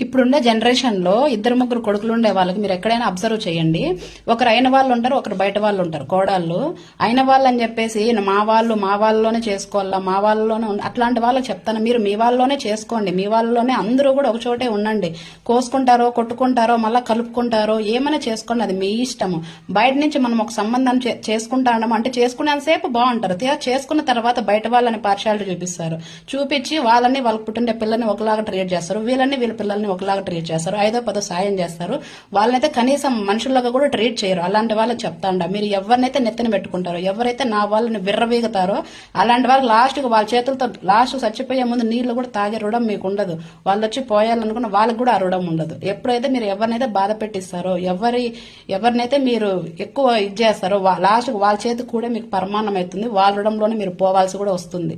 ఇప్పుడున్న జనరేషన్ లో ఇద్దరు ముగ్గురు కొడుకులు ఉండే వాళ్ళకి మీరు ఎక్కడైనా అబ్జర్వ్ చేయండి. ఒకరు అయిన వాళ్ళు ఉంటారు, ఒకరు బయట వాళ్ళు ఉంటారు. కోడళ్ళు అయిన వాళ్ళు అని చెప్పేసి మా వాళ్ళలోనే చేసుకోవాలా, మా వాళ్ళలోనే అట్లాంటి వాళ్ళకి చెప్తాను, మీరు మీ వాళ్ళలోనే చేసుకోండి. మీ వాళ్ళలోనే అందరూ కూడా ఒక చోటే ఉండండి. కోసుకుంటారో కొట్టుకుంటారో మళ్ళీ కలుపుకుంటారో ఏమైనా చేసుకోండి, అది మీ ఇష్టము. బయట నుంచి మనం ఒక సంబంధాన్ని చేసుకుంటాం అంటే చేసుకునేంతసేపు బాగుంటారు, చేసుకున్న తర్వాత బయట వాళ్ళని పార్షాలిటీ చూపించి వాళ్ళని వాళ్ళ పుట్టిన పిల్లల్ని ఒకలాగా ట్రీట్ చేస్తారు, వీళ్ళని వీళ్ళ పిల్లల్ని ఒకలాగా ట్రీట్ చేస్తారు, 5వ 10వ సాయం చేస్తారు. వాళ్ళనైతే కనీసం మనుషుల్లాగా కూడా ట్రీట్ చేయరు. అలాంటి వాళ్ళకి చెప్తాండ, మీరు ఎవరినైతే నెత్తిన పెట్టుకుంటారో, ఎవరైతే నా వాళ్ళని విర్రవీగుతారో అలాంటి వాళ్ళు లాస్ట్కి వాళ్ళ చేతులతో లాస్ట్ చచ్చిపోయే ముందు నీళ్లు కూడా తాగే రుణం మీకు ఉండదు. వాళ్ళు వచ్చి పోయాలనుకున్న వాళ్ళకి కూడా ఆ రుణం ఉండదు. ఎప్పుడైతే మీరు ఎవరినైతే బాధ పెట్టిస్తారో, ఎవరినైతే మీరు ఎక్కువ ఇది చేస్తారో లాస్ట్కి వాళ్ళ చేతికి కూడా మీకు పరమాన్నం అవుతుంది. వాళ్ళ రుణంలోనే మీరు పోవాల్సి కూడా వస్తుంది.